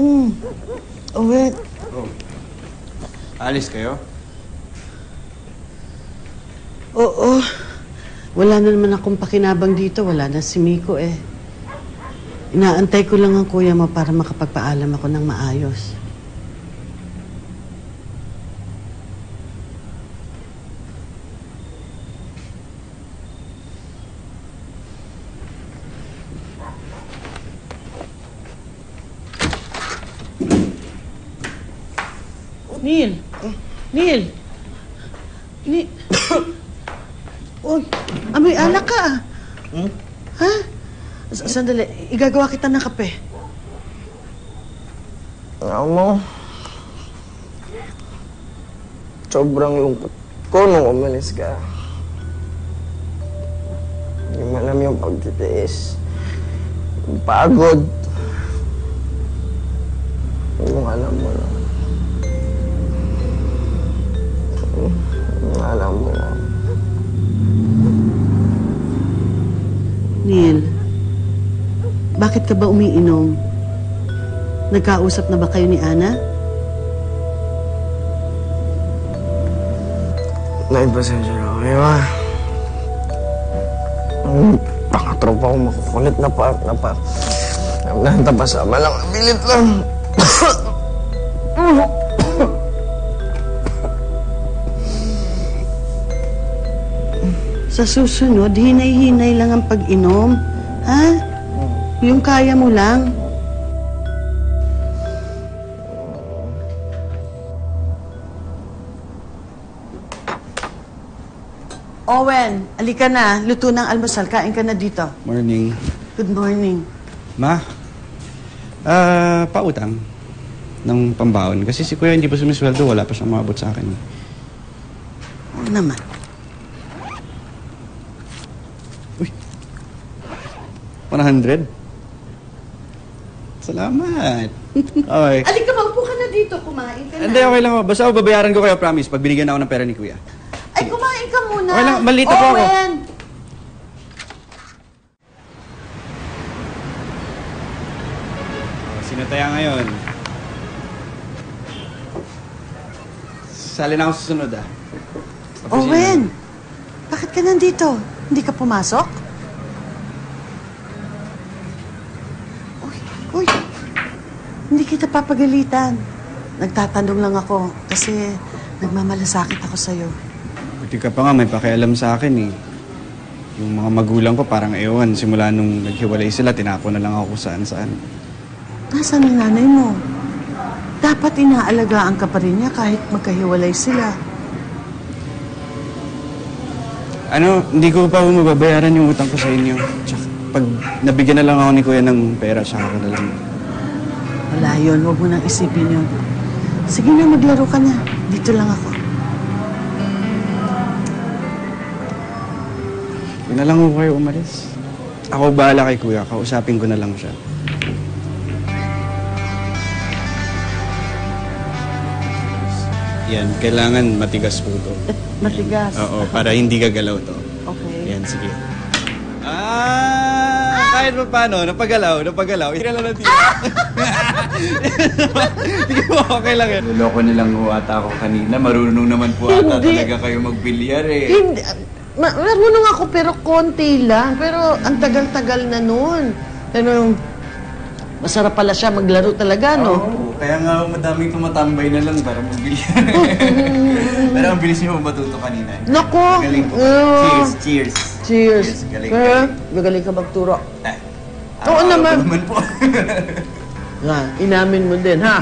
Owen. Oh. Alis kayo? Oo. Wala na naman akong pakinabang dito. Wala na si Miko eh. Inaantay ko lang ang kuya mo para makapagpaalam ako ng maayos. Neil! Neil! Neil! Uy, amoy alak ka ah. Ha? Sandali, igagawa kita ng kape. Mo, sobrang lungkot ko nung umalis ka. Hindi mo alam yung pagtitiis. Yung pagod. Yung alam mo lang. Yung alam mo lang. Neil, bakit ka ba umiinom? Nagkausap na ba kayo ni Ana? Naipasensya na kayo, ha? Pangatropa ko makukulit na napasama lang. Bilit lang. Sa susunod, hinay-hinay lang ang pag-inom. Ha? Yung kaya mo lang. Owen, alika na. Luto ng almusal. Kain ka na dito. Morning. Good morning. Ma, pautang ng pambaon. Kasi si Kuya hindi pa sumisweldo, wala pa siyang maabot sa akin. Oo naman. Uy, 100? Salamat. Okay. Alika, maupo ka na dito. Kumain ka na. Hindi, okay lang ako. Basta ako babayaran ko kayo, promise, pag binigyan ako ng pera ni Kuya. Ay, kumain ka muna. Okay lang, malito po ako. Owen! Sino tayo ngayon? Sali na ako sa sunod, ah. Owen! Bakit ka nandito? Hindi ka pumasok? Uy! Hindi kita papagalitan. Nagtatanong lang ako kasi nagmamalasakit ako sa'yo. Buti ka pa nga, may pakialam sa akin eh. Yung mga magulang ko parang ewan, simula nung naghiwalay sila, tinapon na lang ako saan-saan. Nasaan ang nanay mo? Dapat inaalagaan ka pa rin niya kahit magkahiwalay sila. Ano, hindi ko pa mababayaran yung utang ko sa inyo. Tsaka, pag nabigyan na lang ako ni Kuya ng pera, saka ko na lang. Wala yun, huwag mo nang isipin yun. Sige na, maglaro ka na. Dito lang ako. Huwag na lang ako kayo umalis. Ako bahala kay Kuya, kausapin ko na lang siya. Yan, kailangan matigas po ito. Matigas. Oo, para hindi gagalaw to. Okay. Yan, sige. Kahit pa paano, napagalaw. Hindi lang natin. Sige po, okay lang yan. Luloko nilang ata ako kanina. Marunong naman po ata talaga kayo magbilyar eh. Hindi. Marunong ako pero konti lang. Pero ang tagal-tagal na nun. Pero masarap pala siya maglaro talaga, no? Oo, kaya nga madaming tumatambay na lang para magbilyar. Pero ang bilis niyo matuto kanina. Nako! Galing po. Cheers. Cheers. Galing. Magaling ka magturo. Oo Ako naman. naman po. Nga, inamin mo din, ha?